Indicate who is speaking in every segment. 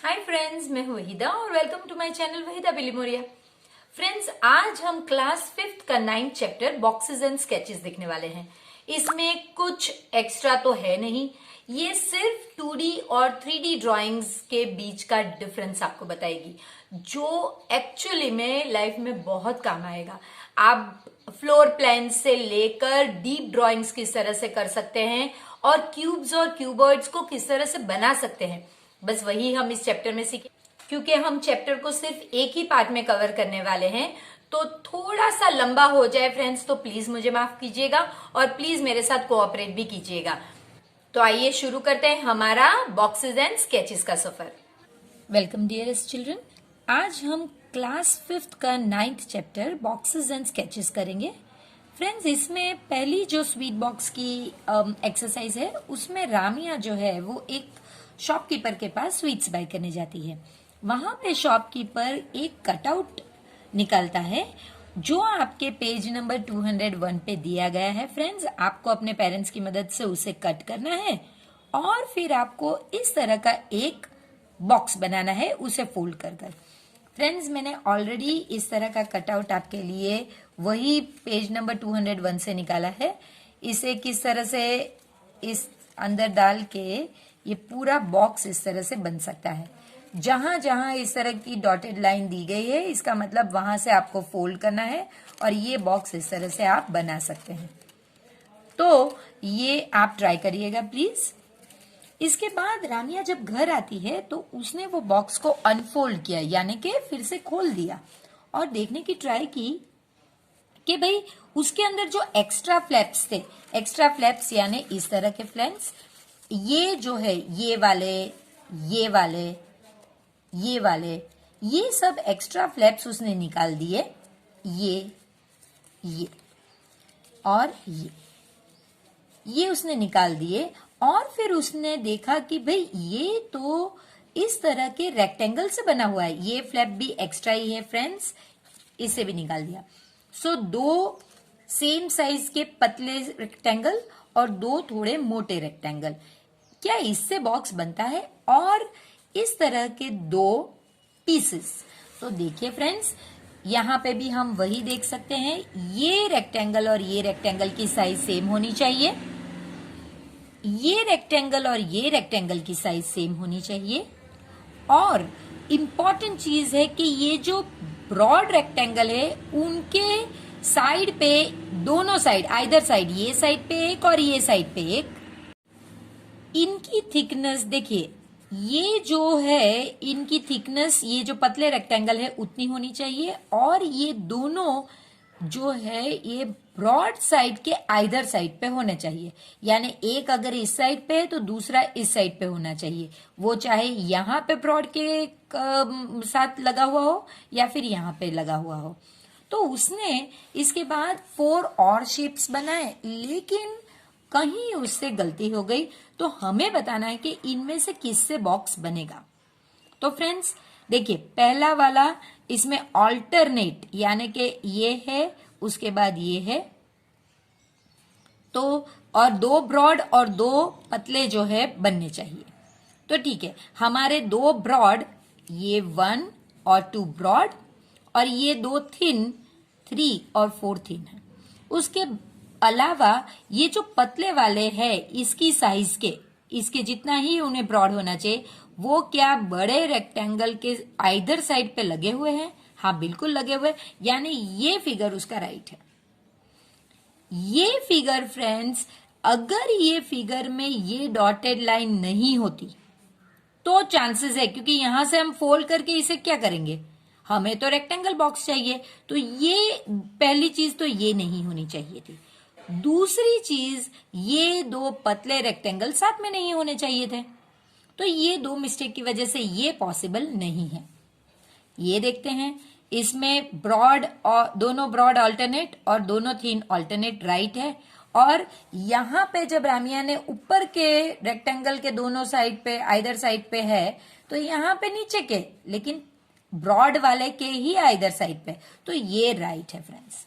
Speaker 1: Hi friends, मैं हूँ वहीदा और welcome to my channel Waheeda Bilimoria. Friends, आज हम क्लास 5th का 9th chapter boxes and sketches देखने वाले हैं। इसमें कुछ एक्स्ट्रा तो है नहीं, ये सिर्फ 2D और 3D ड्राइंग्स के बीच का डिफरेंस आपको बताएगी, जो एक्चुअली में लाइफ में बहुत काम आएगा। आप फ्लोर प्लान से लेकर डीप ड्राइंग्स किस तरह से कर सकते हैं और क्यूब्स और क्यूबॉइड्स को किस तरह से बना सकते हैं, बस वही हम इस चैप्टर में सीखे। क्योंकि हम चैप्टर को सिर्फ एक ही पार्ट में कवर करने वाले हैं, तो थोड़ा सा लंबा हो जाए फ्रेंड्स तो प्लीज मुझे माफ कीजिएगा और प्लीज मेरे साथ कोऑपरेट भी कीजिएगा। तो आइए शुरू करते हैं हमारा बॉक्सेस एंड स्केचेस का सफर। वेलकम डियरेस्ट चिल्ड्रन, आज हम क्लास 5th का 9th chapter boxes and sketches करेंगे। फ्रेंड्स, इसमें पहली जो स्वीट बॉक्स की एक्सरसाइज है, उसमें रामिया जो है वो एक शॉपकीपर के पास स्वीट्स बाय करने जाती है। वहां पे शॉपकीपर एक कटआउट निकालता है जो आपके पेज नंबर 201 पे दिया गया है। फ्रेंड्स, आपको अपने पेरेंट्स की मदद से उसे कट करना है और फिर आपको इस तरह का एक बॉक्स बनाना है, उसे फोल्ड कर कर। फ्रेंड्स, मैंने ऑलरेडी इस तरह का कटआउट आपके लिए वही पेज नंबर 201 से निकाला है। इसे किस तरह से इस अंदर डाल के ये पूरा बॉक्स इस तरह से बन सकता है। जहां जहां इस तरह की डॉटेड लाइन दी गई है, इसका मतलब वहां से आपको फोल्ड करना है और ये बॉक्स इस तरह से आप बना सकते हैं। तो ये आप ट्राई करिएगा प्लीज। इसके बाद रानिया जब घर आती है तो उसने वो बॉक्स को अनफोल्ड किया, यानी कि फिर से खोल दिया और देखने की ट्राई की कि भाई उसके अंदर जो एक्स्ट्रा फ्लैप्स थे, एक्स्ट्रा फ्लैप्स यानी इस तरह के फ्रेंड्स, ये जो है ये वाले, ये वाले, ये वाले, ये सब एक्स्ट्रा फ्लैप्स उसने निकाल दिए। ये और ये उसने निकाल दिए और फिर उसने देखा कि भाई ये तो इस तरह के रेक्टेंगल से बना हुआ है, ये फ्लैप भी एक्स्ट्रा ही है फ्रेंड्स, इसे भी निकाल दिया। सो दो सेम साइज के पतले रेक्टेंगल और दो थोड़े मोटे रेक्टेंगल, क्या इससे बॉक्स बनता है? और इस तरह के दो पीसेस। तो देखिए फ्रेंड्स, यहाँ पे भी हम वही देख सकते हैं, ये रेक्टेंगल और ये रेक्टेंगल की साइज सेम होनी चाहिए, ये रेक्टेंगल और ये रेक्टेंगल की साइज सेम होनी चाहिए। और इम्पॉर्टेंट चीज है कि ये जो ब्रॉड रेक्टेंगल है उनके साइड पे, दोनों साइड, आइदर साइड, ये साइड पे एक और ये साइड पे एक, इनकी थिकनेस देखिए, ये जो है इनकी थिकनेस, ये जो पतले रेक्टेंगल है उतनी होनी चाहिए और ये दोनों जो है ये ब्रॉड साइड के आइदर साइड पे होने चाहिए। यानी एक अगर इस साइड पे है तो दूसरा इस साइड पे होना चाहिए, वो चाहे यहाँ पे ब्रॉड के साथ लगा हुआ हो या फिर यहाँ पे लगा हुआ हो। तो उसने इसके बाद 4 और शेप्स बनाए, लेकिन कहीं उससे गलती हो गई, तो हमें बताना है कि इनमें से किससे बॉक्स बनेगा। तो फ्रेंड्स देखिए, पहला वाला इसमें ऑल्टरनेट, यानी कि ये है, उसके बाद ये है, तो और दो ब्रॉड और दो पतले जो है बनने चाहिए। तो ठीक है, हमारे दो ब्रॉड, ये 1 और 2 ब्रॉड, और ये दो थिन, 3 और 4 थिन है। उसके अलावा ये जो पतले वाले हैं, इसकी साइज के, इसके जितना ही उन्हें ब्रॉड होना चाहिए, वो क्या बड़े रेक्टेंगल के आइदर साइड पे लगे हुए हैं? हाँ, बिल्कुल लगे हुए, यानी ये फिगर उसका राइट है। ये फिगर फ्रेंड्स, अगर ये फिगर में ये डॉटेड लाइन नहीं होती तो चांसेस है, क्योंकि यहां से हम फोल्ड करके इसे क्या करेंगे, हमें तो रेक्टेंगल बॉक्स चाहिए, तो ये पहली चीज तो ये नहीं होनी चाहिए थी। दूसरी चीज, ये दो पतले रेक्टेंगल साथ में नहीं होने चाहिए थे, तो ये दो मिस्टेक की वजह से ये पॉसिबल नहीं है। ये देखते हैं, इसमें ब्रॉड और दोनों ब्रॉड अल्टरनेट और दोनों थिन अल्टरनेट राइट है। और यहां पे जब रामिया ने ऊपर के रेक्टेंगल के दोनों साइड पे, आइदर साइड पे है, तो यहां पे नीचे के, लेकिन ब्रॉड वाले के ही आइदर साइड पे, तो ये राइट है फ्रेंड्स।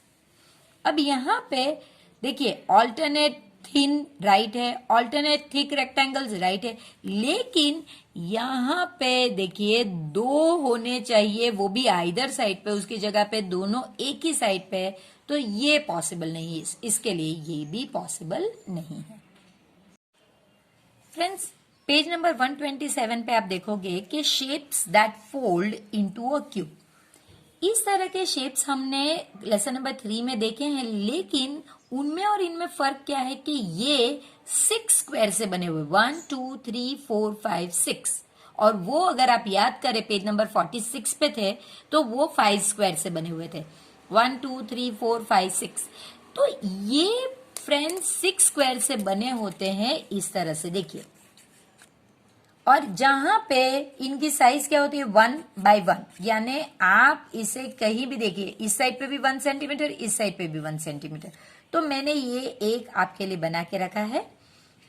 Speaker 1: अब यहां पे देखिए, ऑल्टरनेट थिन राइट है, ऑल्टरनेट थिक रेक्टेंगल्स राइट है, लेकिन यहां पे देखिए दो होने चाहिए, वो भी आइदर साइड पे, उसकी जगह पे दोनों एक ही साइड पे है, तो ये पॉसिबल नहीं है, इसके लिए ये भी पॉसिबल नहीं है। फ्रेंड्स, पेज नंबर 127 पे आप देखोगे कि shapes that fold into a cube, इस तरह के शेप्स हमने लेसन नंबर 3 में देखे हैं, लेकिन उनमें और इनमें फर्क क्या है कि ये 6 स्क्वायर से बने हुए, 1 2 3 4 5 6, और वो अगर आप याद करें पेज नंबर 46 पे थे तो वो 5 स्क्वायर से बने हुए थे, 1 2 3 4 5 6। तो ये फ्रेंड्स 6 स्क्वायर से बने होते हैं इस तरह से, देखिए, और जहां पे इनकी साइज क्या होती है 1 बाय 1, यानी आप इसे कहीं भी देखिए, इस साइड पे भी 1 सेंटीमीटर, इस साइड पे भी 1 सेंटीमीटर, तो मैंने ये एक आपके लिए बना के रखा है।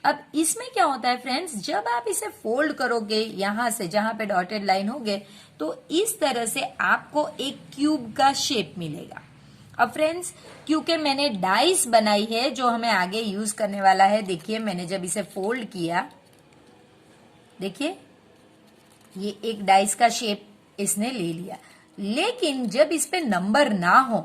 Speaker 1: अब इसमें क्या होता है फ्रेंड्स, जब आप इसे फोल्ड करोगे यहां से जहां पे डॉटेड लाइन होगे, तो इस तरह से आपको एक क्यूब का शेप मिलेगा। अब फ्रेंड्स, क्योंकि मैंने डाइस बनाई है जो हमें आगे यूज करने वाला है, देखिए मैंने जब इसे फोल्ड किया, देखिए ये एक डाइस का शेप इसने ले लिया, लेकिन जब इस पे नंबर ना हो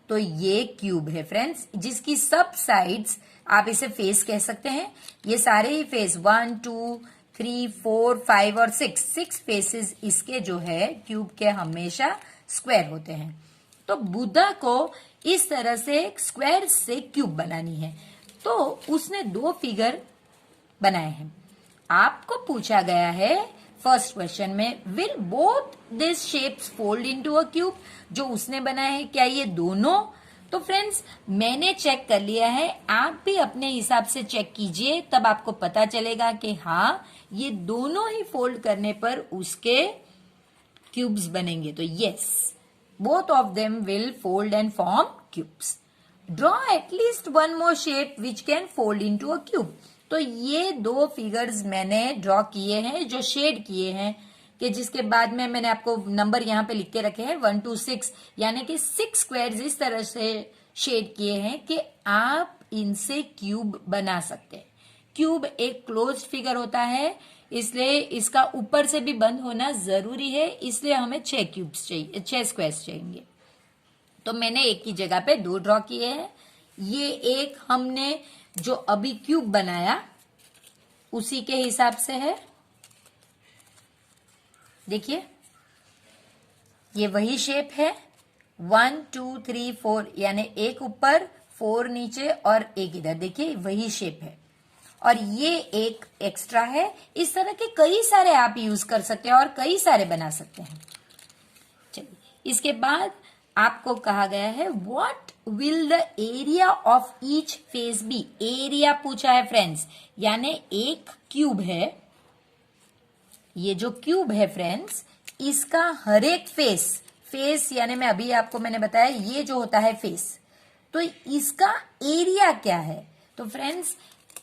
Speaker 1: तो ये क्यूब है फ्रेंड्स, जिसकी सब साइड्स आप इसे फेस कह सकते हैं। ये सारे ही फेस 1 2 3 4 5 और 6 फेसेस इसके जो है क्यूब के हमेशा स्क्वायर होते हैं। तो बुद्धा को इस तरह से स्क्वायर से क्यूब बनानी है, तो उसने दो फिगर बनाए हैं। आपको पूछा गया है फर्स्ट क्वेश्चन में, will both this shapes fold into a cube, जो उसने बनाया है क्या ये दोनों? तो फ्रेंड्स, मैंने चेक कर लिया है, आप भी अपने हिसाब से चेक कीजिए, तब आपको पता चलेगा कि हाँ ये दोनों ही फोल्ड करने पर उसके क्यूब्स बनेंगे। तो yes, both of them will fold and form cubes. Draw at least one more shape which can fold into a cube. तो ये दो फिगर्स मैंने ड्रॉ किए हैं, जो शेड किए हैं, कि जिसके बाद में मैंने आपको नंबर यहाँ पे लिख के रखे हैं 1 2 6, यानी कि 6 स्क्वायर्स इस तरह से शेड किए हैं कि आप इनसे क्यूब बना सकते हैं। क्यूब एक क्लोज्ड फिगर होता है, इसलिए इसका ऊपर से भी बंद होना जरूरी है, इसलिए हमें 6 क्यूब्स चाहिए, 6 स्क्वायर्स चाहिए। तो मैंने एक की जगह पे दो ड्रॉ किए हैं। ये एक हमने जो अभी क्यूब बनाया उसी के हिसाब से है, देखिए ये वही शेप है, 1 2 3 4, यानी एक ऊपर 4 नीचे और एक इधर, देखिए वही शेप है। और ये एक एक्स्ट्रा है। इस तरह के कई सारे आप यूज कर सकते हैं और कई सारे बना सकते हैं। चलिए, इसके बाद आपको कहा गया है what will the area of each face be. Area पूछा है फ्रेंड्स, यानी एक क्यूब है, ये जो क्यूब है फ्रेंड्स, इसका हर एक फेस यानी मैं अभी आपको मैंने बताया ये जो होता है फेस, तो इसका एरिया क्या है? तो फ्रेंड्स,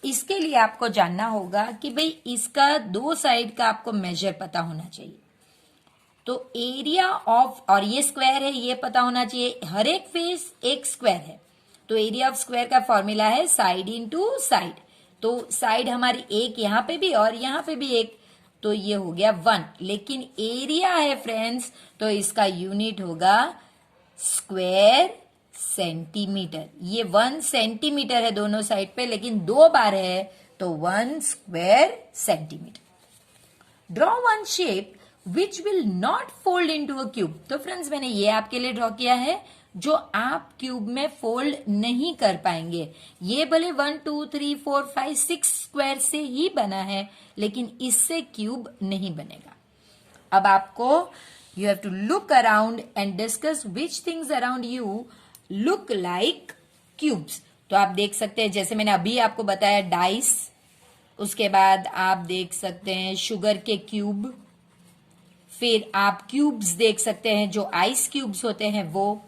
Speaker 1: इसके लिए आपको जानना होगा कि भाई इसका दो साइड का आपको मेजर पता होना चाहिए। तो एरिया ऑफ, और ये स्क्वायर है ये पता होना चाहिए, हर एक फेस एक स्क्वायर है, तो एरिया ऑफ स्क्वायर का फॉर्मूला है साइड इनटू साइड। तो साइड हमारी एक यहां पे भी और यहां पे भी एक, तो ये हो गया 1। लेकिन एरिया है फ्रेंड्स, तो इसका यूनिट होगा स्क्वायर सेंटीमीटर। ये 1 सेंटीमीटर है दोनों साइड पे, लेकिन दो बार है तो 1 square centimetre. Draw one shape which will not fold into a cube. तो फ्रेंड्स, मैंने ये आपके लिए ड्रॉ किया है जो आप क्यूब में फोल्ड नहीं कर पाएंगे। ये भले 1 2 3 4 5 6 स्क्वायर से ही बना है, लेकिन इससे क्यूब नहीं बनेगा। अब आपको you have to look around and discuss which things around you look like cubes. तो आप देख सकते हैं, जैसे मैंने अभी आपको बताया डाइस, उसके बाद आप देख सकते हैं शुगर के क्यूब, फिर आप क्यूब्स देख सकते हैं जो आइस क्यूब्स होते हैं वो।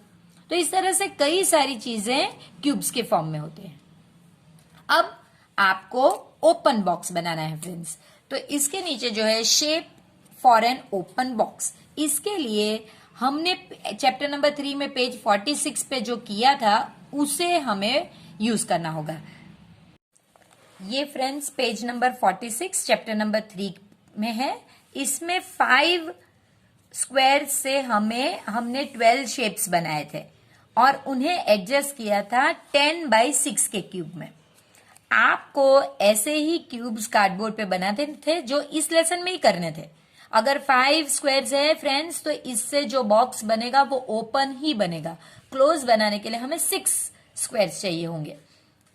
Speaker 1: तो इस तरह से कई सारी चीजें क्यूब्स के फॉर्म में होते हैं। अब आपको ओपन बॉक्स बनाना है फ्रेंड्स। तो इसके नीचे जो है shape for an open box, इसके लिए हमने चैप्टर नंबर 3 में पेज 46 पे जो किया था उसे हमें यूज करना होगा। ये friends page number 46 chapter number 3 में है। इसमें 5 स्क्वायर से हमने 12 शेप्स बनाए थे और उन्हें एडजस्ट किया था 10/6 के क्यूब में। आपको ऐसे ही क्यूब्स कार्डबोर्ड पे बनाते थे जो इस लेसन में ही करने थे। अगर 5 स्क्वायर्स है फ्रेंड्स तो इससे जो बॉक्स बनेगा वो ओपन ही बनेगा। क्लोज बनाने के लिए हमें 6 स्क्वायर्स चाहिए होंगे।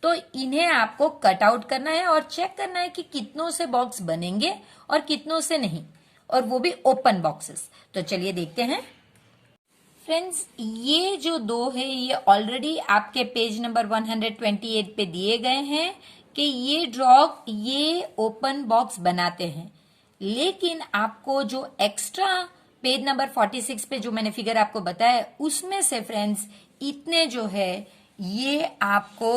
Speaker 1: तो इन्हें आपको कट आउट करना है और चेक करना है कि कितनों से बॉक्स बनेंगे और कितनों से नहीं, और वो भी ओपन बॉक्सेस। तो चलिए देखते हैं फ्रेंड्स। ये जो 2 है ये ऑलरेडी आपके पेज नंबर 128 पे दिए गए हैं कि ये ओपन बॉक्स बनाते हैं। लेकिन आपको जो एक्स्ट्रा पेज नंबर 46 पे जो मैंने फिगर आपको बताया उसमें से फ्रेंड्स इतने जो है ये आपको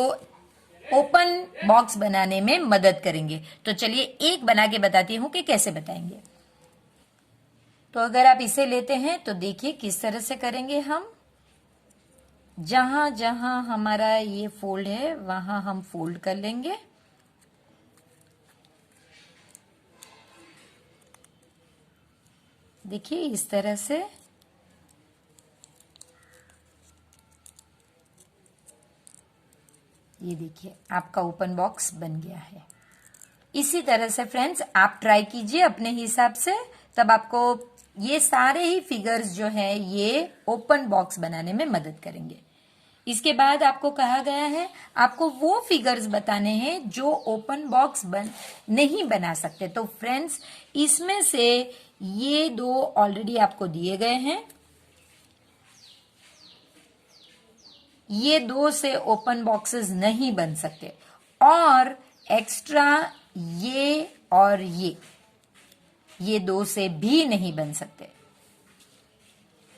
Speaker 1: ओपन बॉक्स बनाने में मदद करेंगे। तो चलिए एक बना के बताती हूं कि कैसे बताएंगे। तो अगर आप इसे लेते हैं तो देखिए किस तरह से करेंगे हम। जहां जहां हमारा ये फोल्ड है वहां हम फोल्ड कर लेंगे। देखिए इस तरह से। ये देखिए आपका ओपन बॉक्स बन गया है। इसी तरह से फ्रेंड्स आप ट्राई कीजिए अपने हिसाब से, तब आपको ये सारे ही फिगर्स जो है ये ओपन बॉक्स बनाने में मदद करेंगे। इसके बाद आपको कहा गया है आपको वो फिगर्स बताने हैं जो ओपन बॉक्स नहीं बना सकते। तो फ्रेंड्स इसमें से ये 2 ऑलरेडी आपको दिए गए हैं। ये 2 से ओपन बॉक्सेस नहीं बन सकते और एक्स्ट्रा ये और ये 2 से भी नहीं बन सकते।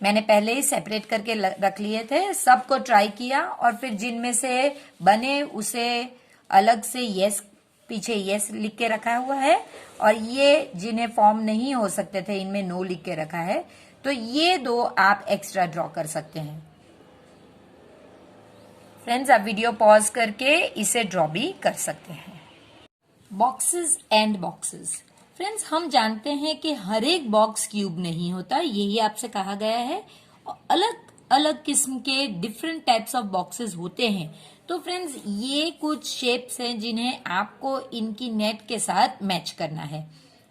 Speaker 1: मैंने पहले ही सेपरेट करके रख लिए थे, सबको ट्राई किया और फिर जिनमें से बने उसे अलग से यस, पीछे यस लिख के रखा हुआ है, और ये जिन्हें फॉर्म नहीं हो सकते थे इनमें नो लिख के रखा है। तो ये 2 आप एक्स्ट्रा ड्रॉ कर सकते हैं। फ्रेंड्स आप वीडियो पॉज करके इसे ड्रॉ भी कर सकते हैं। Boxes and boxes. फ्रेंड्स हम जानते हैं कि हर एक बॉक्स क्यूब नहीं होता, यही आपसे कहा गया है। अलग अलग किस्म के डिफरेंट टाइप्स ऑफ बॉक्सेस होते हैं। तो फ्रेंड्स ये कुछ शेप्स हैं जिन्हें आपको इनकी नेट के साथ मैच करना है।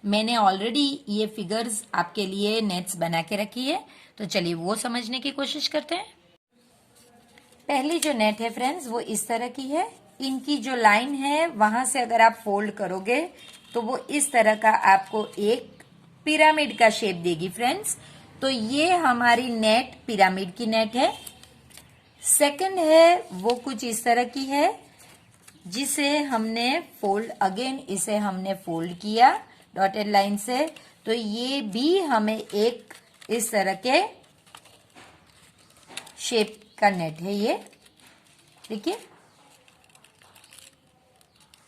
Speaker 1: मैंने ऑलरेडी ये फिगर्स आपके लिए नेट्स बना के रखी है, तो चलिए वो समझने की कोशिश करते हैं। पहली जो नेट है फ्रेंड्स वो इस तरह की है। इनकी जो लाइन है वहां से अगर आप फोल्ड करोगे तो वो इस तरह का आपको एक पिरामिड का शेप देगी फ्रेंड्स। तो ये हमारी नेट पिरामिड की नेट है। सेकंड है वो कुछ इस तरह की है जिसे हमने इसे हमने फोल्ड किया डॉटेड लाइन से। तो ये भी हमें एक इस तरह के शेप का नेट है ये, देखिए,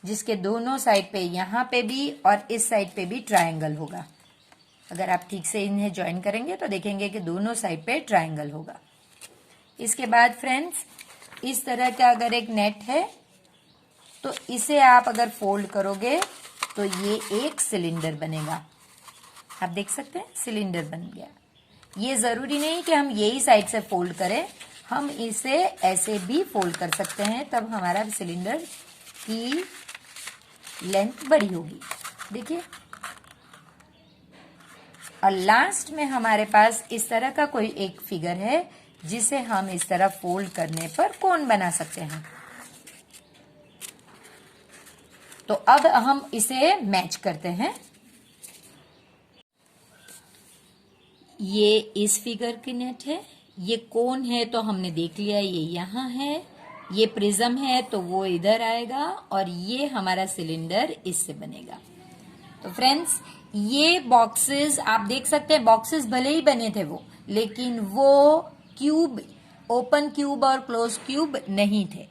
Speaker 1: जिसके दोनों साइड पे, यहाँ पे भी और इस साइड पे भी ट्रायंगल होगा। अगर आप ठीक से इन्हें ज्वाइन करेंगे तो देखेंगे कि दोनों साइड पे ट्रायंगल होगा। इसके बाद फ्रेंड्स इस तरह का अगर एक नेट है तो इसे आप अगर फोल्ड करोगे तो ये एक सिलेंडर बनेगा। आप देख सकते हैं सिलेंडर बन गया। ये जरूरी नहीं कि हम यही साइड से फोल्ड करें, हम इसे ऐसे भी फोल्ड कर सकते हैं, तब हमारा सिलेंडर की लेंथ बड़ी होगी। देखिए, और लास्ट में हमारे पास इस तरह का कोई एक फिगर है जिसे हम इस तरह फोल्ड करने पर कोन बना सकते हैं। तो अब हम इसे मैच करते हैं। ये इस फिगर की नेट है, ये कोन है तो हमने देख लिया ये यहाँ है, ये प्रिज्म है तो वो इधर आएगा, और ये हमारा सिलेंडर इससे बनेगा। तो फ्रेंड्स ये बॉक्सेस आप देख सकते हैं, बॉक्सेस भले ही बने थे वो, लेकिन वो क्यूब, ओपन क्यूब और क्लोज क्यूब नहीं थे।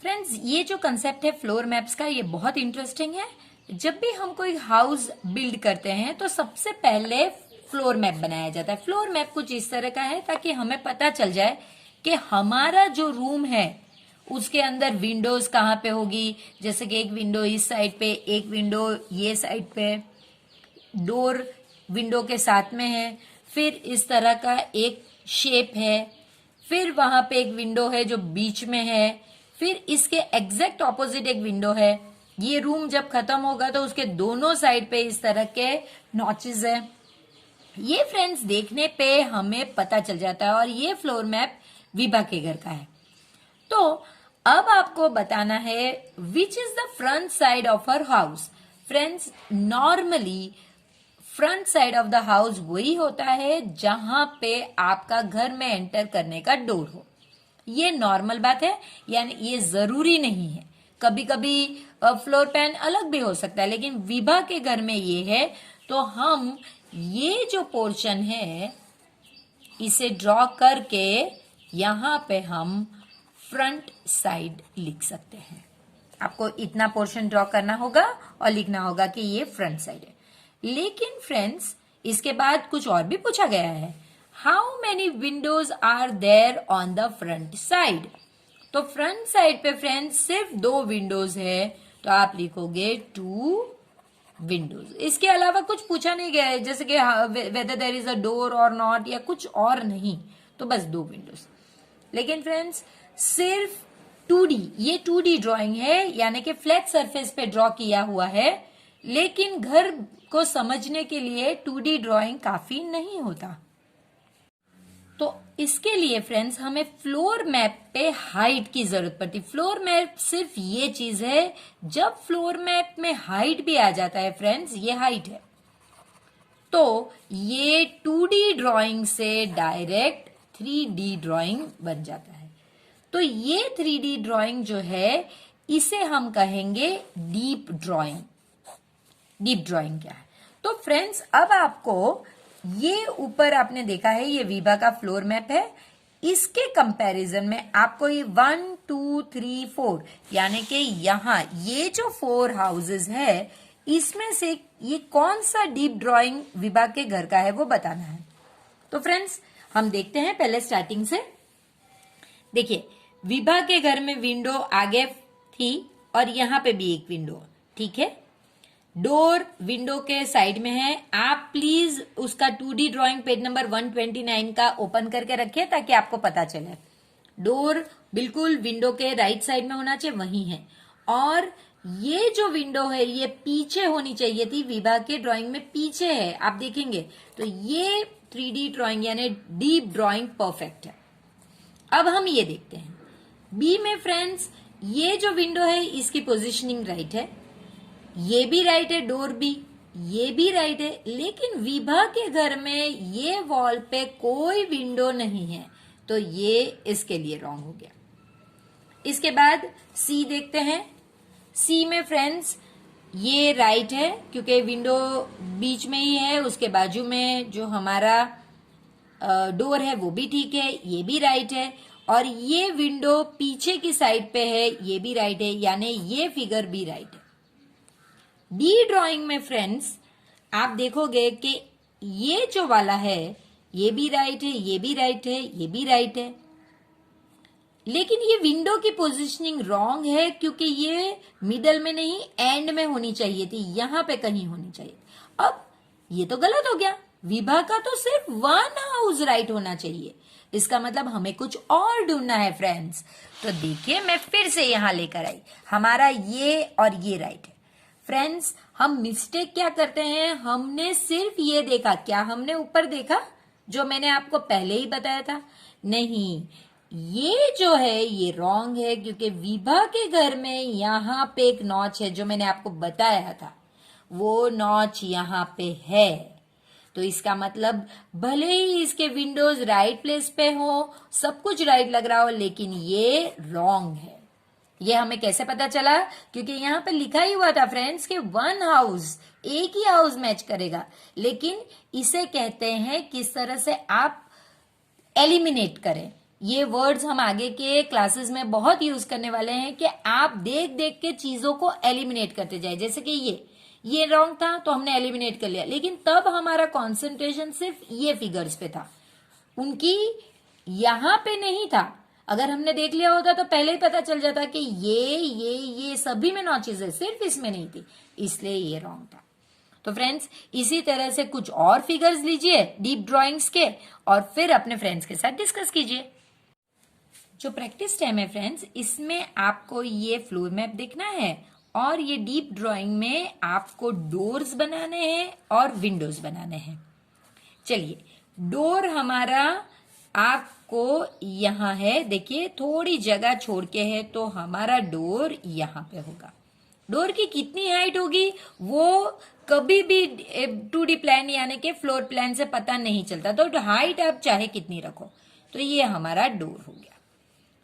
Speaker 1: फ्रेंड्स ये जो कंसेप्ट है फ्लोर मैप्स का, ये बहुत इंटरेस्टिंग है। जब भी हम कोई हाउस बिल्ड करते हैं तो सबसे पहले फ्लोर मैप बनाया जाता है। फ्लोर मैप कुछ इस तरह का है ताकि हमें पता चल जाए कि हमारा जो रूम है उसके अंदर विंडोज कहाँ पे होगी, जैसे कि एक विंडो इस साइड पे, एक विंडो ये साइड पे, डोर विंडो के साथ में है, फिर इस तरह का एक शेप है, फिर वहां पे एक विंडो है जो बीच में है, फिर इसके एग्जैक्ट ऑपोजिट एक विंडो है। ये रूम जब खत्म होगा तो उसके दोनों साइड पे इस तरह के नॉचेस है। ये फ्रेंड्स देखने पे हमें पता चल जाता है और ये फ्लोर मैप विभा के घर का है। तो अब आपको बताना है which is the front side of her house. Friends normally front side of the house वही होता है जहां पे आपका घर में एंटर करने का डोर हो। ये नॉर्मल बात है, यानी ये जरूरी नहीं है। कभी कभी फ्लोर प्लान अलग भी हो सकता है, लेकिन विभा के घर में ये है। तो हम ये जो पोर्शन है इसे ड्रॉ करके यहां पे हम फ्रंट साइड लिख सकते हैं। आपको इतना पोर्शन ड्रॉ करना होगा और लिखना होगा कि ये फ्रंट साइड है। लेकिन फ्रेंड्स इसके बाद कुछ और भी पूछा गया है, how many windows are there on the front side. तो फ्रंट साइड पे फ्रेंड्स सिर्फ 2 विंडोज है, तो आप लिखोगे 2 विंडोज। इसके अलावा कुछ पूछा नहीं गया है, जैसे कि whether there is a door और नॉट या कुछ और नहीं, तो बस 2 विंडोज। लेकिन फ्रेंड्स सिर्फ 2D, ये 2D ड्राइंग है, यानी कि फ्लैट सरफेस पे ड्रॉ किया हुआ है। लेकिन घर को समझने के लिए 2D ड्राइंग काफी नहीं होता। तो इसके लिए फ्रेंड्स हमें फ्लोर मैप पे हाइट की जरूरत पड़ती। फ्लोर मैप सिर्फ ये चीज है, जब फ्लोर मैप में हाइट भी आ जाता है फ्रेंड्स, ये हाइट है, तो ये 2D ड्राइंग से डायरेक्ट 3D ड्राइंग बन जाता है। तो ये 3D ड्राइंग जो है इसे हम कहेंगे डीप ड्राइंग। डीप ड्राइंग क्या है? तो फ्रेंड्स अब आपको ये ऊपर आपने देखा है ये विभा का फ्लोर मैप है, इसके कंपैरिजन में आपको ये 1 2 3 4 यानी कि यहां ये जो 4 हाउसेस है इसमें से ये कौन सा डीप ड्राइंग विभा के घर का है वो बताना है। तो फ्रेंड्स हम देखते हैं पहले स्टार्टिंग से। देखिए विभा के घर में विंडो आगे थी और यहां पे भी एक विंडो, ठीक है। डोर विंडो के साइड में है। आप प्लीज उसका 2D ड्राइंग पेज नंबर 129 का ओपन करके रखिए ताकि आपको पता चले। डोर बिल्कुल विंडो के राइट साइड में होना चाहिए, वही है। और ये जो विंडो है ये पीछे होनी चाहिए थी, विभा के ड्राइंग में पीछे है, आप देखेंगे। तो ये 3D ड्राइंग यानी डीप ड्राइंग परफेक्ट है। अब हम ये देखते हैं बी में फ्रेंड्स, ये जो विंडो है इसकी पोजिशनिंग राइट है, ये भी राइट है, डोर भी, ये भी राइट है। लेकिन विभा के घर में ये वॉल पे कोई विंडो नहीं है, तो ये इसके लिए रॉन्ग हो गया। इसके बाद सी देखते हैं। सी में फ्रेंड्स ये राइट है क्योंकि विंडो बीच में ही है, उसके बाजू में जो हमारा डोर है वो भी ठीक है, ये भी राइट है। और ये विंडो पीछे की साइड पे है, ये भी राइट है, यानी ये फिगर भी राइट है। डी ड्राइंग में फ्रेंड्स आप देखोगे कि ये जो वाला है ये भी राइट है, ये भी राइट है, ये भी राइट है। लेकिन ये विंडो की पोजीशनिंग रॉन्ग है क्योंकि ये मिडल में नहीं एंड में होनी चाहिए थी, यहां पे कहीं होनी चाहिए। अब ये तो गलत हो गया, विभा का तो सिर्फ 1 हाउस राइट होना चाहिए। इसका मतलब हमें कुछ और ढूंढना है फ्रेंड्स। तो देखिए मैं फिर से यहां लेकर आई, हमारा ये और ये राइट है। फ्रेंड्स हम मिस्टेक क्या करते हैं, हमने सिर्फ ये देखा, क्या हमने ऊपर देखा जो मैंने आपको पहले ही बताया था? नहीं, ये जो है ये रॉन्ग है क्योंकि विभा के घर में यहां पे एक नॉच है जो मैंने आपको बताया था, वो नॉच यहां पे है। तो इसका मतलब भले ही इसके विंडोज राइट प्लेस पे हो, सब कुछ राइट लग रहा हो, लेकिन ये रॉन्ग है। ये हमें कैसे पता चला? क्योंकि यहाँ पे लिखा ही हुआ था फ्रेंड्स कि 1 हाउस, एक ही हाउस मैच करेगा। लेकिन इसे कहते हैं किस तरह से आप एलिमिनेट करें। ये वर्ड्स हम आगे के क्लासेस में बहुत यूज करने वाले हैं कि आप देख देख के चीजों को एलिमिनेट करते जाए। जैसे कि ये रॉन्ग था तो हमने एलिमिनेट कर लिया, लेकिन तब हमारा कंसंट्रेशन सिर्फ ये फिगर्स पे था, उनकी यहां पे नहीं था। अगर हमने देख लिया होता तो पहले ही पता चल जाता कि ये सभी में नॉचेस है, सिर्फ इसमें नहीं थी, इसलिए ये रॉन्ग था। तो फ्रेंड्स इसी तरह से कुछ और फिगर्स लीजिए डीप ड्राइंग्स के और फिर अपने फ्रेंड्स के साथ डिस्कस कीजिए। जो प्रैक्टिस टाइम है फ्रेंड्स, इसमें आपको ये फ्लोर मैप देखना है और ये डीप ड्राइंग में आपको डोर्स बनाने हैं और विंडोज बनाने हैं। चलिए, डोर हमारा आपको यहाँ है, देखिए थोड़ी जगह छोड़ के है, तो हमारा डोर यहाँ पे होगा। डोर की कितनी हाइट होगी वो कभी भी 2D प्लान यानी कि फ्लोर प्लान से पता नहीं चलता, तो हाइट आप चाहे कितनी रखो। तो ये हमारा डोर हो गया।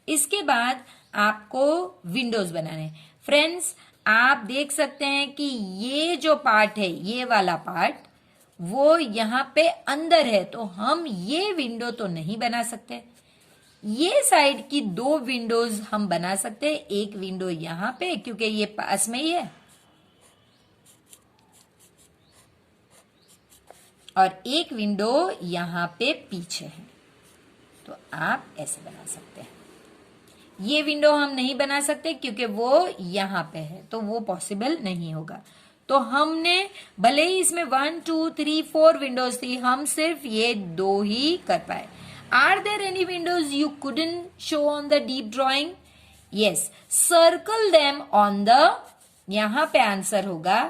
Speaker 1: इसके बाद आपको विंडोज बनाने हैं। फ्रेंड्स आप देख सकते हैं कि ये जो पार्ट है, ये वाला पार्ट, वो यहाँ पे अंदर है, तो हम ये विंडो तो नहीं बना सकते। ये साइड की 2 विंडोज हम बना सकते हैं, एक विंडो यहाँ पे क्योंकि ये पास में ही है, और एक विंडो यहाँ पे पीछे है। तो आप ऐसे बना सकते हैं। ये विंडो हम नहीं बना सकते क्योंकि वो यहाँ पे है, तो वो पॉसिबल नहीं होगा। तो हमने भले ही इसमें 1 2 3 4 विंडोज थी, हम सिर्फ ये 2 ही कर पाए। Are there any windows you couldn't show on the deep drawing? Yes, circle them on the, यहां पे आंसर होगा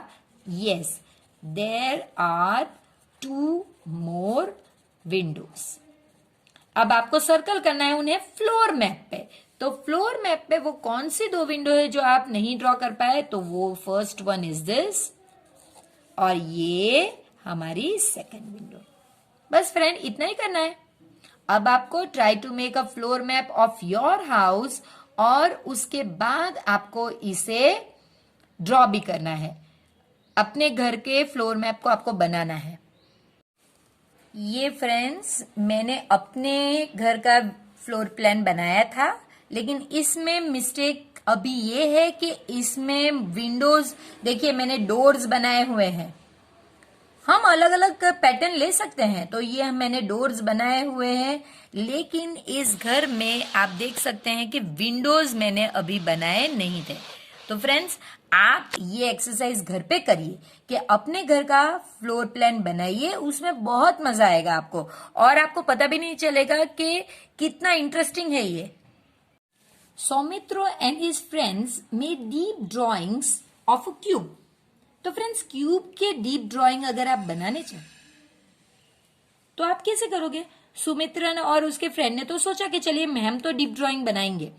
Speaker 1: yes, there are 2 more windows. अब आपको सर्कल करना है उन्हें फ्लोर मैप पे। तो फ्लोर मैप पे वो कौन सी 2 विंडो है जो आप नहीं ड्रॉ कर पाए? तो वो फर्स्ट वन इज दिस और ये हमारी सेकंड विंडो। बस फ्रेंड इतना ही करना है। अब आपको try to make a floor map of your house और उसके बाद आपको इसे ड्रॉ भी करना है। अपने घर के फ्लोर मैप को आपको बनाना है। ये फ्रेंड्स मैंने अपने घर का फ्लोर प्लान बनाया था, लेकिन इसमें मिस्टेक अभी ये है कि इसमें विंडोज, देखिए मैंने डोर्स बनाए हुए हैं। हम अलग अलग पैटर्न ले सकते हैं, तो ये मैंने डोर्स बनाए हुए हैं, लेकिन इस घर में आप देख सकते हैं कि विंडोज मैंने अभी बनाए नहीं थे। तो फ्रेंड्स आप ये एक्सरसाइज घर पे करिए कि अपने घर का फ्लोर प्लान बनाइए, उसमें बहुत मजा आएगा आपको और आपको पता भी नहीं चलेगा कि कितना इंटरेस्टिंग है ये। Saumitra and his friends made deep drawings of a cube. तो फ्रेंड्स क्यूब के डीप ड्रॉइंग अगर आप बनाने चाहें तो आप कैसे करोगे? सुमित्र और उसके फ्रेंड ने तो सोचा कि चलिए हम तो डीप ड्रॉइंग बनाएंगे,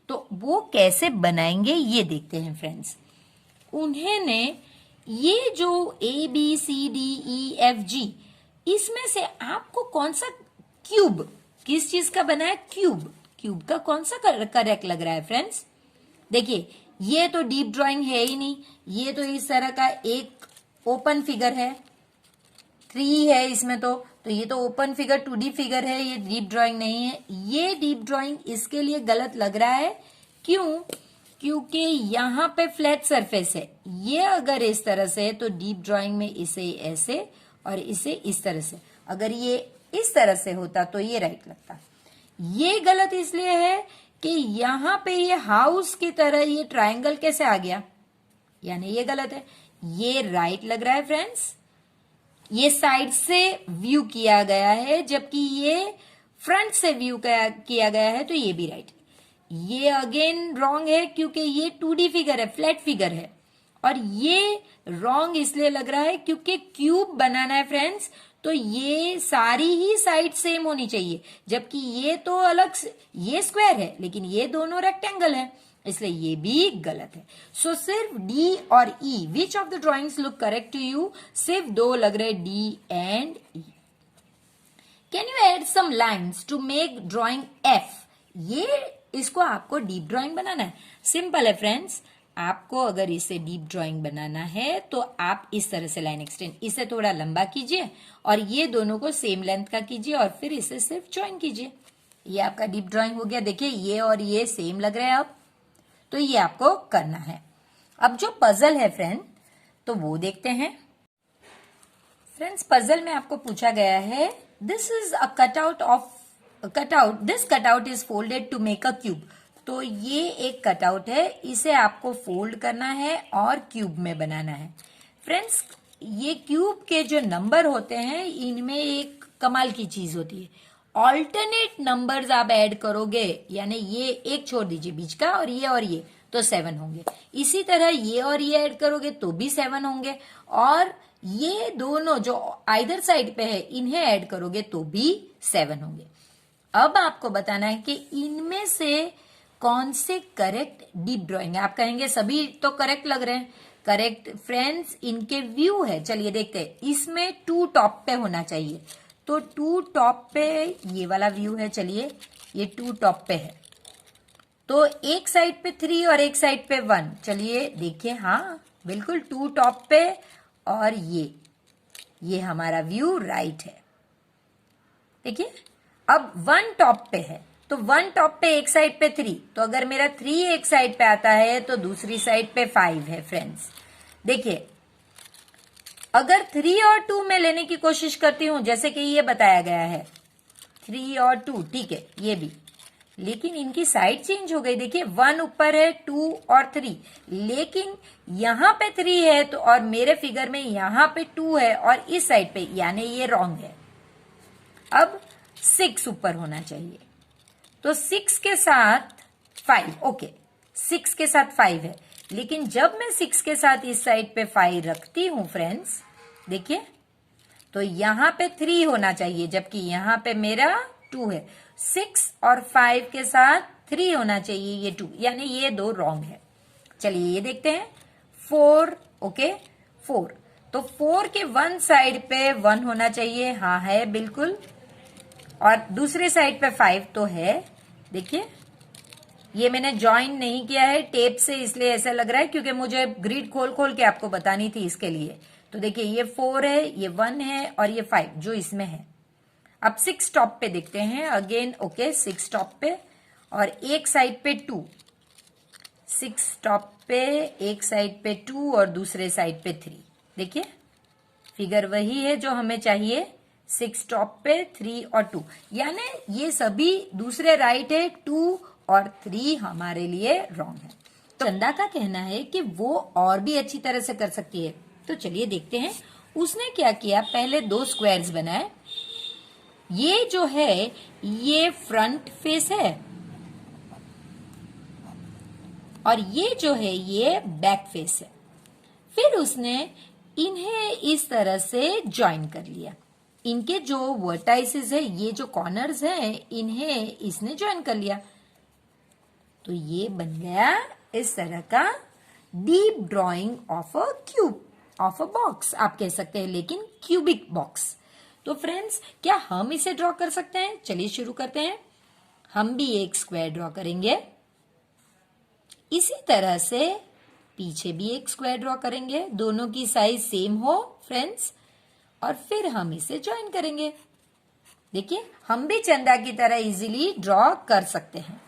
Speaker 1: तो वो कैसे बनाएंगे ये देखते हैं फ्रेंड्स। उन्होंने ये जो ABCDEFG, इसमें से आपको कौन सा क्यूब, किस चीज का बना है? क्यूब का कौन सा करेक्ट लग रहा है फ्रेंड्स? देखिए ये तो डीप ड्राइंग है ही नहीं, ये तो इस तरह का एक ओपन फिगर है, 3 है इसमें, तो ये तो ओपन फिगर 2D फिगर है, ये डीप ड्राइंग नहीं है। ये डीप ड्राइंग इसके लिए गलत लग रहा है। क्यों? क्योंकि यहाँ पे फ्लैट सरफेस है। ये अगर इस तरह से है तो डीप ड्राइंग में इसे ऐसे और इसे इस तरह से, अगर ये इस तरह से होता तो ये राइट लगता। ये गलत इसलिए है कि यहाँ पे ये हाउस की तरह ये ट्रायंगल कैसे आ गया, यानी ये गलत है। ये राइट लग रहा है फ्रेंड्स, ये साइड से व्यू किया गया है, जबकि ये फ्रंट से व्यू किया गया है, तो ये भी राइट है। ये अगेन रॉन्ग है क्योंकि ये 2D फिगर है, फ्लैट फिगर है, और ये रॉन्ग इसलिए लग रहा है क्योंकि क्यूब बनाना है फ्रेंड्स, तो ये सारी ही साइड सेम होनी चाहिए, जबकि ये तो अलग, ये स्क्वायर है लेकिन ये दोनों रेक्टेंगल है, इसलिए ये भी गलत है। सो सिर्फ डी और E, which of the drawings look correct to you? सिर्फ 2 लग रहे, D and E. Can you add some lines to make drawing F? ये इसको आपको डीप ड्रॉइंग बनाना है। सिंपल है फ्रेंड्स, आपको अगर इसे डीप ड्रॉइंग बनाना है तो आप इस तरह से लाइन एक्सटेंड, इसे थोड़ा लंबा कीजिए और ये दोनों को सेम लेंथ का कीजिए और फिर इसे सिर्फ ज्वाइन कीजिए। ये आपका डीप ड्रॉइंग हो गया। देखिए ये और ये सेम लग रहे हैं अब, तो ये आपको करना है। अब जो पजल है फ्रेंड, तो वो देखते हैं। फ्रेंड्स पजल में आपको पूछा गया है, this is a cutout of cutout, this cutout is folded to make a cube. तो ये एक कटआउट है, इसे आपको फोल्ड करना है और क्यूब में बनाना है। फ्रेंड्स, ये क्यूब के जो नंबर होते हैं इनमें एक कमाल की चीज होती है, ऑल्टरनेट नंबर्स आप ऐड करोगे, यानी ये एक छोड़ दीजिए बीच का और ये तो 7 होंगे। इसी तरह ये और ये ऐड करोगे तो भी 7 होंगे, और ये दोनों जो आइदर साइड पे है इन्हें ऐड करोगे तो भी 7 होंगे। अब आपको बताना है कि इनमें से कौन से करेक्ट डीप ड्राइंग है। आप कहेंगे सभी तो करेक्ट लग रहे हैं। करेक्ट फ्रेंड्स, इनके व्यू है, चलिए देखते हैं। इसमें 2 टॉप पे होना चाहिए, तो 2 टॉप पे ये वाला व्यू है, चलिए ये 2 टॉप पे है, तो एक साइड पे 3 और एक साइड पे 1। चलिए देखिए, हाँ बिल्कुल 2 टॉप पे, और ये हमारा व्यू राइट है। देखिए अब 1 टॉप पे है, तो 1 टॉप पे एक साइड पे 3, तो अगर मेरा 3 एक साइड पे आता है तो दूसरी साइड पे 5 है। फ्रेंड्स देखिए, अगर 3 और 2 में लेने की कोशिश करती हूं, जैसे कि ये बताया गया है 3 और 2, ठीक है ये भी, लेकिन इनकी साइड चेंज हो गई। देखिए 1 ऊपर है, 2 और 3, लेकिन यहां पे 3 है तो, और मेरे फिगर में यहां पे 2 है और इस साइड पे, यानी ये रॉन्ग है। अब 6 ऊपर होना चाहिए, तो 6 के साथ 5, ओके 6 के साथ 5 है, लेकिन जब मैं 6 के साथ इस साइड पे 5 रखती हूं फ्रेंड्स, देखिए तो यहां पे 3 होना चाहिए, जबकि यहां पे मेरा 2 है। 6 और 5 के साथ 3 होना चाहिए, ये 2, यानी ये 2 रॉन्ग है। चलिए ये देखते हैं 4, ओके 4, तो 4 के 1 साइड पे 1 होना चाहिए, हाँ है बिल्कुल, और दूसरे साइड पे 5 तो है। देखिए ये मैंने ज्वाइन नहीं किया है टेप से, इसलिए ऐसा लग रहा है, क्योंकि मुझे ग्रिड खोल खोल के आपको बतानी थी इसके लिए। तो देखिए ये 4 है, ये 1 है और ये 5 जो इसमें है। अब 6 टॉप पे देखते हैं अगेन, ओके 6 टॉप पे और एक साइड पे 2, 6 टॉप पे एक साइड पे 2 और दूसरे साइड पे 3। देखिए फिगर वही है जो हमें चाहिए, 6 टॉप पे 3 और 2, यानी ये सभी दूसरे राइट है, 2 और 3 हमारे लिए रॉन्ग है। तो चंदा का कहना है कि वो और भी अच्छी तरह से कर सकती है, तो चलिए देखते हैं उसने क्या किया। पहले 2 स्क्वायर्स बनाए, ये जो है ये फ्रंट फेस है और ये जो है ये बैक फेस है। फिर उसने इन्हें इस तरह से ज्वाइन कर लिया, इनके जो वर्टाइसेस है, ये जो कॉर्नर्स हैं, इन्हें इसने ज्वाइन कर लिया, तो ये बन गया इस तरह का deep drawing of a cube, of a box आप कह सकते हैं, लेकिन क्यूबिक बॉक्स। तो फ्रेंड्स क्या हम इसे ड्रॉ कर सकते हैं? चलिए शुरू करते हैं। हम भी एक स्क्वायर ड्रॉ करेंगे, इसी तरह से पीछे भी एक स्क्वायर ड्रॉ करेंगे, दोनों की साइज सेम हो फ्रेंड्स, और फिर हम इसे ज्वाइन करेंगे। देखिए हम भी चंदा की तरह इजीली ड्रॉ कर सकते हैं।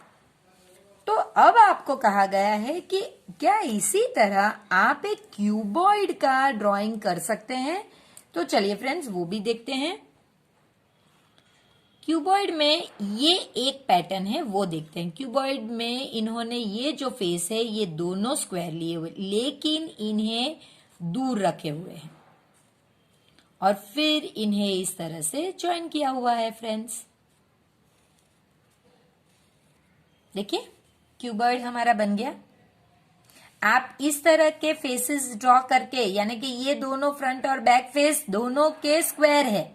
Speaker 1: तो अब आपको कहा गया है कि क्या इसी तरह आप एक क्यूबॉइड का ड्राइंग कर सकते हैं? तो चलिए फ्रेंड्स वो भी देखते हैं। क्यूबॉइड में ये एक पैटर्न है, वो देखते हैं। क्यूबॉइड में इन्होंने ये जो फेस है ये दोनों स्क्वायर लिए हुए, लेकिन इन्हें दूर रखे हुए हैं और फिर इन्हें इस तरह से ज्वाइन किया हुआ है फ्रेंड्स। देखिए क्यूबॉइड हमारा बन गया। आप इस तरह के फेसेस ड्रॉ करके, यानी कि ये दोनों फ्रंट और बैक फेस दोनों के स्क्वायर है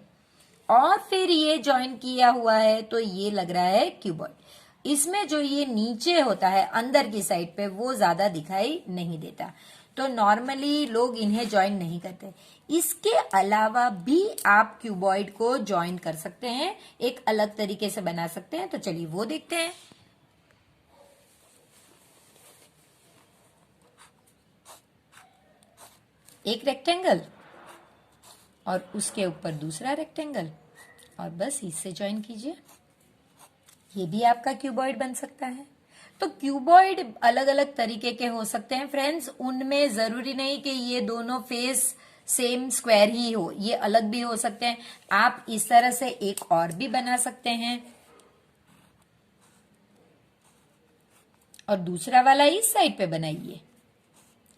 Speaker 1: और फिर ये ज्वाइन किया हुआ है, तो ये लग रहा है क्यूबॉइड। इसमें जो ये नीचे होता है अंदर की साइड पे वो ज्यादा दिखाई नहीं देता, तो नॉर्मली लोग इन्हें ज्वाइन नहीं करते। इसके अलावा भी आप क्यूबॉइड को ज्वाइन कर सकते हैं, एक अलग तरीके से बना सकते हैं, तो चलिए वो देखते हैं। एक रेक्टेंगल और उसके ऊपर दूसरा रेक्टेंगल और बस इससे ज्वाइन कीजिए, ये भी आपका क्यूबॉइड बन सकता है। तो क्यूबॉइड अलग अलग तरीके के हो सकते हैं फ्रेंड्स, उनमें जरूरी नहीं कि ये दोनों फेस सेम स्क्वायर ही हो, ये अलग भी हो सकते हैं। आप इस तरह से एक और भी बना सकते हैं। और दूसरा वाला इस साइड पे बनाइए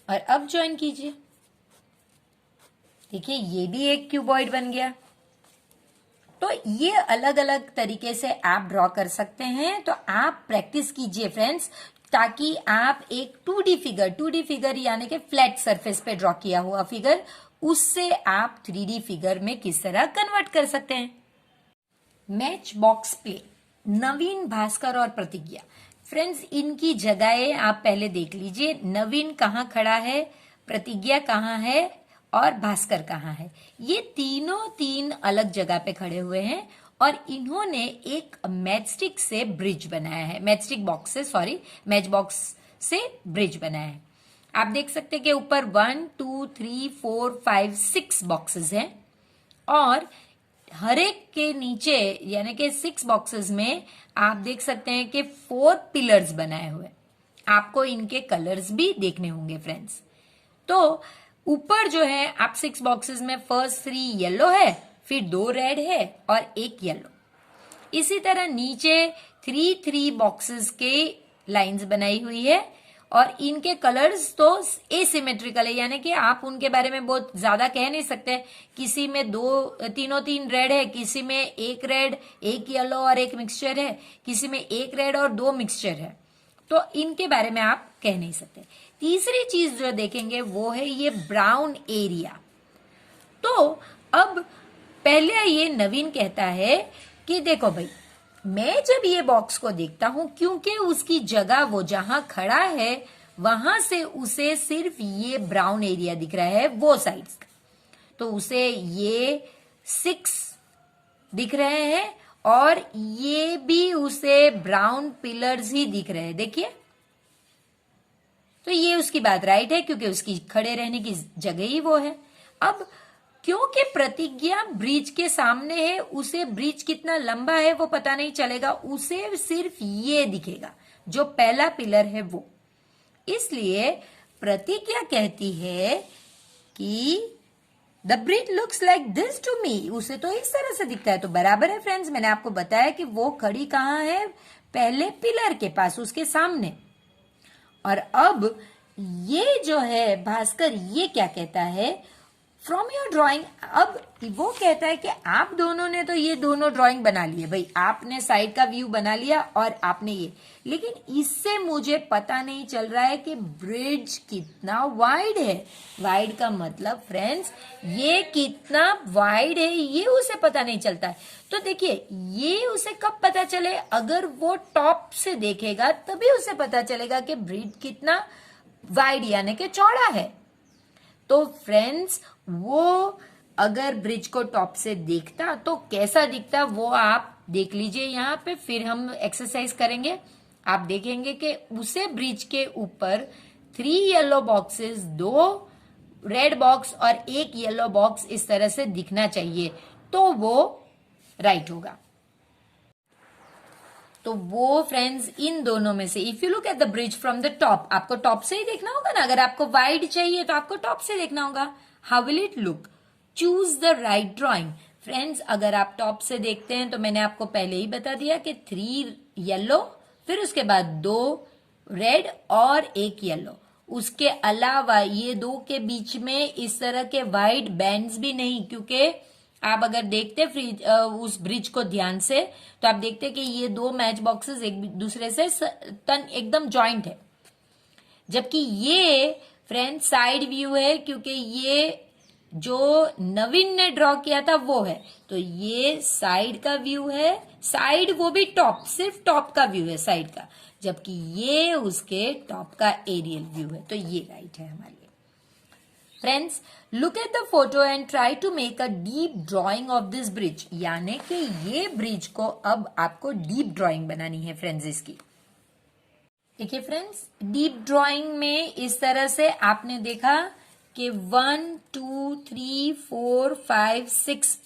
Speaker 1: और अब ज्वाइन कीजिए। देखिए ये भी एक क्यूबॉइड बन गया। तो ये अलग अलग तरीके से आप ड्रॉ कर सकते हैं। तो आप प्रैक्टिस कीजिए फ्रेंड्स, ताकि आप एक 2D फिगर यानी कि फ्लैट सरफेस पे ड्रॉ किया हुआ फिगर, उससे आप 3D फिगर में किस तरह कन्वर्ट कर सकते हैं। मैच बॉक्स प्ले, नवीन, भास्कर और प्रतिज्ञा। फ्रेंड्स इनकी जगहें आप पहले देख लीजिए। नवीन कहाँ खड़ा है, प्रतिज्ञा कहाँ है और भास्कर कहाँ है। ये तीनों तीन अलग जगह पे खड़े हुए हैं और इन्होंने एक मैचस्टिक से ब्रिज बनाया है, मैच बॉक्स से ब्रिज बनाया है। आप देख सकते हैं कि ऊपर 1 2 3 4 5 6 बॉक्सेस हैं और हर एक के नीचे यानी कि 6 बॉक्सेस में आप देख सकते हैं कि 4 पिलर्स बनाए हुए। आपको इनके कलर्स भी देखने होंगे फ्रेंड्स। तो ऊपर जो है आप 6 बॉक्सेस में फर्स्ट 3 येलो है, फिर 2 रेड है और 1 येलो। इसी तरह नीचे 3 बॉक्सेस के लाइंस बनाई हुई है और इनके कलर्स तो एसिमेट्रिकल है, यानी कि आप उनके बारे में बहुत ज्यादा कह नहीं सकते। किसी में तीनों 3 रेड है, किसी में 1 रेड 1 येलो और 1 मिक्सचर है, किसी में 1 रेड और 2 मिक्सचर है। तो इनके बारे में आप कह नहीं सकते। तीसरी चीज जो देखेंगे वो है ये ब्राउन एरिया। तो अब पहले ये नवीन कहता है कि देखो भाई, मैं जब ये बॉक्स को देखता हूं, क्योंकि उसकी जगह वो जहां खड़ा है वहां से उसे सिर्फ ये ब्राउन एरिया दिख रहा है वो साइड्स, तो उसे ये 6 दिख रहे हैं और ये भी उसे ब्राउन पिलर्स ही दिख रहे हैं। देखिए, तो ये उसकी बात राइट है क्योंकि उसकी खड़े रहने की जगह ही वो है। अब क्योंकि प्रतिज्ञा ब्रिज के सामने है, उसे ब्रिज कितना लंबा है वो पता नहीं चलेगा, उसे सिर्फ ये दिखेगा जो पहला पिलर है वो। इसलिए प्रतिज्ञा कहती है कि the bridge looks like this to me, उसे तो इस तरह से दिखता है। तो बराबर है फ्रेंड्स, मैंने आपको बताया कि वो खड़ी कहाँ है, पहले पिलर के पास, उसके सामने। और अब ये जो है भास्कर, ये क्या कहता है, फ्रॉम योर ड्राइंग। अब वो कहता है कि आप दोनों ने तो ये दोनों ड्राइंग बना लिए भाई, आपने साइड का व्यू बना लिया और आपने ये, लेकिन इससे मुझे पता नहीं चल रहा है कि ब्रिज कितना वाइड है। वाइड का मतलब फ्रेंड्स ये कितना वाइड है ये उसे पता नहीं चलता है। तो देखिए, ये उसे कब पता चले, अगर वो टॉप से देखेगा तभी उसे पता चलेगा कि ब्रिज कितना वाइड यानी कि चौड़ा है। तो फ्रेंड्स वो अगर ब्रिज को टॉप से देखता तो कैसा दिखता वो आप देख लीजिए यहाँ पे, फिर हम एक्सरसाइज करेंगे। आप देखेंगे कि उसे ब्रिज के ऊपर 3 येलो बॉक्सेस, 2 रेड बॉक्स और 1 येलो बॉक्स इस तरह से दिखना चाहिए, तो वो राइट होगा। तो वो फ्रेंड्स इन दोनों में से, if you look at the bridge from the top, आपको टॉप से ही देखना होगा ना। अगर आपको वाइड चाहिए तो आपको टॉप से देखना होगा। How will it look, choose the right drawing. Friends अगर आप टॉप से देखते हैं तो मैंने आपको पहले ही बता दिया कि 3 येलो, फिर उसके बाद 2 रेड और 1 येलो। उसके अलावा ये 2 के बीच में इस तरह के वाइड बैंड्स भी नहीं, क्योंकि आप अगर देखते उस ब्रिज को ध्यान से तो आप देखते कि ये 2 मैच बॉक्सेस एक दूसरे से एकदम जॉइंट है, जबकि ये फ्रेंड साइड व्यू है, क्योंकि ये जो नवीन ने ड्रॉ किया था वो है, तो ये साइड का व्यू है। साइड वो भी टॉप, सिर्फ टॉप का व्यू है साइड का, जबकि ये उसके टॉप का एरियल व्यू है। तो ये राइट है हमारे लिए। Friends look at the photo and try to make a deep drawing of this bridge, यानी कि ये ब्रिज को अब आपको डीप ड्राइंग बनानी है फ्रेंड्स इसकी। देखिए फ्रेंड्स, डीप ड्राइंग में इस तरह से आपने देखा कि 1 2 3 4 5 6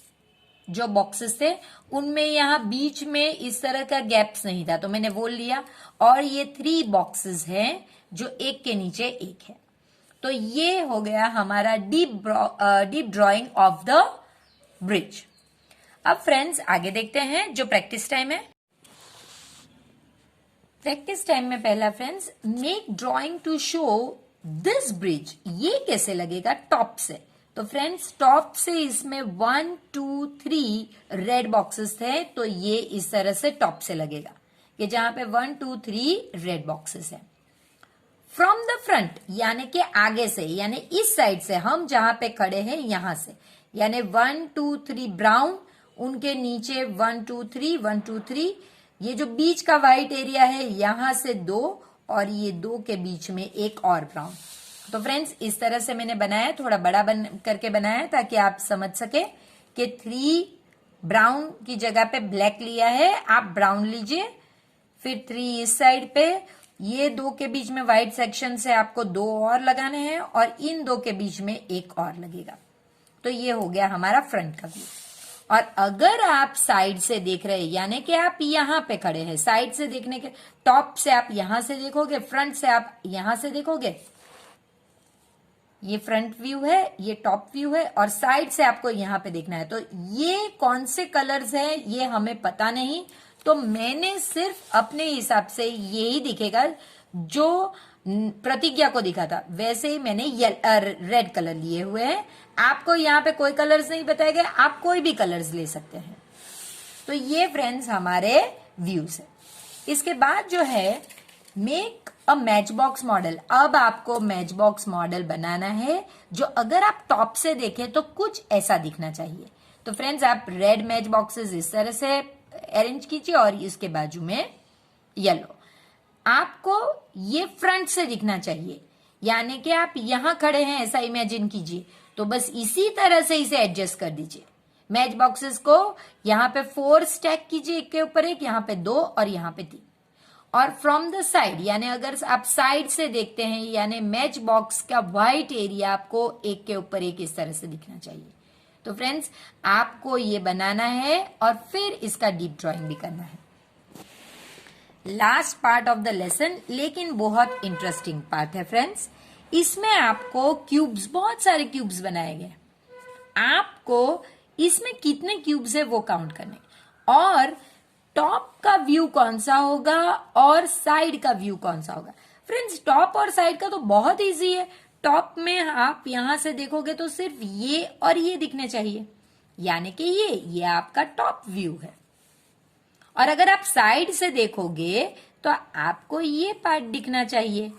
Speaker 1: जो बॉक्सेस थे उनमें यहाँ बीच में इस तरह का गैप्स नहीं था, तो मैंने वो लिया। और ये 3 बॉक्सेस हैं जो एक के नीचे एक है। तो ये हो गया हमारा deep drawing of the bridge. अब फ्रेंड्स आगे देखते हैं जो प्रैक्टिस टाइम है। प्रैक्टिस टाइम में पहला friends, make drawing to show this bridge. ये कैसे लगेगा? टॉप से। तो फ्रेंड्स टॉप से इसमें 1 2 3 रेड बॉक्सेस थे, तो ये इस तरह से टॉप से लगेगा कि जहां पे 1 2 3 रेड बॉक्सेस है। फ्रॉम द फ्रंट यानी कि आगे से, यानी इस साइड से, हम जहां पे खड़े हैं यहां से, यानी 1 2 3 ब्राउन, उनके नीचे 1 2 3 1 2 3, ये जो बीच का व्हाइट एरिया है यहां से 2, और ये 2 के बीच में एक और ब्राउन। तो फ्रेंड्स इस तरह से मैंने बनाया, थोड़ा बड़ा करके बनाया ताकि आप समझ सके कि 3 ब्राउन की जगह पे ब्लैक लिया है, आप ब्राउन लीजिए, फिर 3 इस साइड पे, ये 2 के बीच में व्हाइट सेक्शन से आपको 2 और लगाने हैं, और इन 2 के बीच में एक और लगेगा। तो ये हो गया हमारा फ्रंट का व्यू। और अगर आप साइड से देख रहे हैं, यानी कि आप यहां पे खड़े हैं, साइड से देखने के, टॉप से आप यहां से देखोगे, फ्रंट से आप यहां से देखोगे, ये फ्रंट व्यू है, ये टॉप व्यू है, और साइड से आपको यहां पे देखना है। तो ये कौन से कलर्स हैं ये हमें पता नहीं, तो मैंने सिर्फ अपने हिसाब से यही दिखेगा जो प्रतिज्ञा को दिखा था, वैसे ही मैंने रेड कलर लिए हुए हैं। आपको यहाँ पे कोई कलर्स नहीं बताए गए, आप कोई भी कलर्स ले सकते हैं। तो ये फ्रेंड्स हमारे व्यूज है। इसके बाद जो है make a match box model. अब आपको मैच बॉक्स मॉडल बनाना है जो अगर आप टॉप से देखें तो कुछ ऐसा दिखना चाहिए। तो फ्रेंड्स आप रेड मैच बॉक्सेस इस तरह से अरेंज कीजिए, और इसके बाजू में येलो। आपको ये फ्रंट से दिखना चाहिए, यानी कि आप यहां खड़े हैं ऐसा इमेजिन कीजिए, तो बस इसी तरह से इसे एडजस्ट कर दीजिए। मैच बॉक्सेस को यहां पे 4 स्टैक कीजिए, एक के ऊपर एक, यहां पे 2 और यहां पे 3। और फ्रॉम द साइड, यानी अगर आप साइड से देखते हैं, यानी मैच बॉक्स का व्हाइट एरिया आपको एक के ऊपर एक इस तरह से दिखना चाहिए। तो फ्रेंड्स आपको ये बनाना है और फिर इसका डीप ड्राइंग भी करना है। Last part of the lesson, लेकिन बहुत इंटरेस्टिंग पार्ट है फ्रेंड्स। इसमें आपको क्यूब्स, बहुत सारे क्यूब्स बनाए गए, आपको इसमें कितने क्यूब्स है वो काउंट करने, और टॉप का व्यू कौन सा होगा और साइड का व्यू कौन सा होगा। फ्रेंड्स टॉप और साइड का तो बहुत इजी है। टॉप में आप यहां से देखोगे तो सिर्फ ये और ये दिखने चाहिए, यानी कि ये आपका टॉप व्यू है। और अगर आप साइड से देखोगे तो आपको ये पार्ट दिखना चाहिए,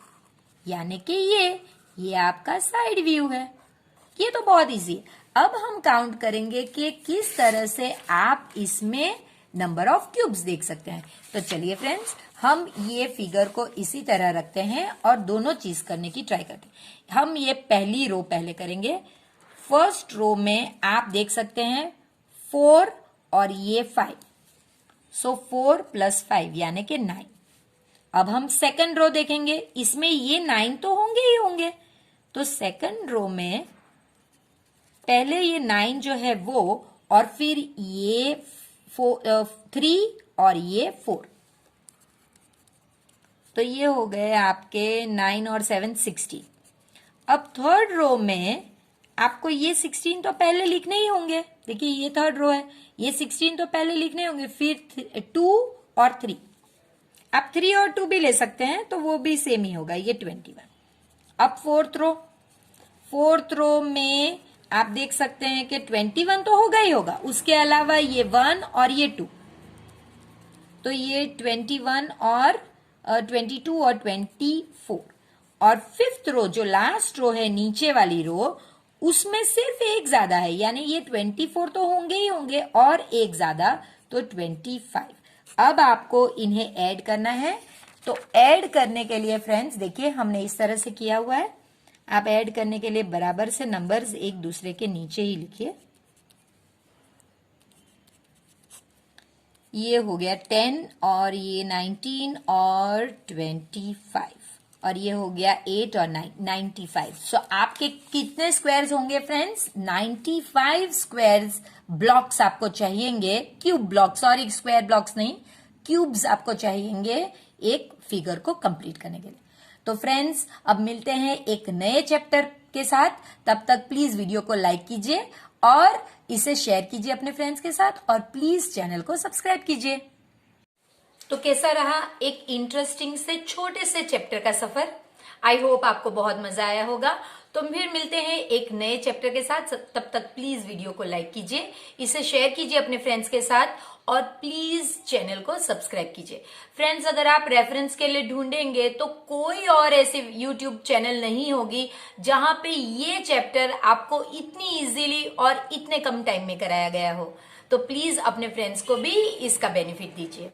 Speaker 1: यानी कि ये आपका साइड व्यू है। ये तो बहुत इजी है। अब हम काउंट करेंगे कि किस तरह से आप इसमें नंबर ऑफ क्यूब्स देख सकते हैं। तो चलिए फ्रेंड्स हम ये फिगर को इसी तरह रखते हैं और दोनों चीज करने की ट्राई करते हैं। हम ये पहली रो पहले करेंगे। फर्स्ट रो में आप देख सकते हैं 4 और ये 5, सो 4 + 5 यानी कि 9। अब हम सेकंड रो देखेंगे, इसमें ये 9 तो होंगे ही होंगे। तो सेकंड रो में पहले ये 9 जो है वो, और फिर ये 3 और ये 4, तो ये हो गए आपके 9 और 7 16। अब थर्ड रो में आपको ये 16 तो पहले लिखने ही होंगे। देखिए ये थर्ड रो है, ये 16 तो पहले लिखने होंगे, फिर 2 और 3। आप 3 और 2 भी ले सकते हैं तो वो भी सेम ही होगा, ये 21। अब फोर्थ रो में आप देख सकते हैं कि 21 तो होगा ही होगा, उसके अलावा ये 1 और ये 2, तो ये 21 और 22 और 24। और फिफ्थ रो जो लास्ट रो है, नीचे वाली रो, उसमें सिर्फ एक ज्यादा है, यानी ये 24 तो होंगे ही होंगे और एक ज्यादा, तो 25। अब आपको इन्हें ऐड करना है। तो ऐड करने के लिए फ्रेंड्स देखिए हमने इस तरह से किया हुआ है। आप ऐड करने के लिए बराबर से नंबर्स एक दूसरे के नीचे ही लिखिए। ये हो गया 10 और ये 19 और 25, और ये हो गया 8 और 9 95। सो आपके कितने स्क्वायर्स होंगे फ्रेंड्स? 95 स्क्वायर्स ब्लॉक्स आपको चाहिएंगे, cube block, sorry square blocks नहीं, क्यूब्स आपको चाहिएंगे एक फिगर को कंप्लीट करने के लिए। तो फ्रेंड्स अब मिलते हैं एक नए चैप्टर के साथ, तब तक प्लीज वीडियो को लाइक कीजिए और इसे शेयर कीजिए अपने फ्रेंड्स के साथ, और प्लीज चैनल को सब्सक्राइब कीजिए। तो कैसा रहा एक इंटरेस्टिंग से छोटे से चैप्टर का सफर। आई होप आपको बहुत मजा आया होगा। तो फिर मिलते हैं एक नए चैप्टर के साथ। तब तक प्लीज वीडियो को लाइक कीजिए, इसे शेयर कीजिए अपने फ्रेंड्स के साथ और प्लीज चैनल को सब्सक्राइब कीजिए। फ्रेंड्स, अगर आप रेफरेंस के लिए ढूंढेंगे तो कोई और ऐसी यूट्यूब चैनल नहीं होगी जहां पे ये चैप्टर आपको इतनी इजीली और इतने कम टाइम में कराया गया हो। तो प्लीज अपने फ्रेंड्स को भी इसका बेनिफिट दीजिए।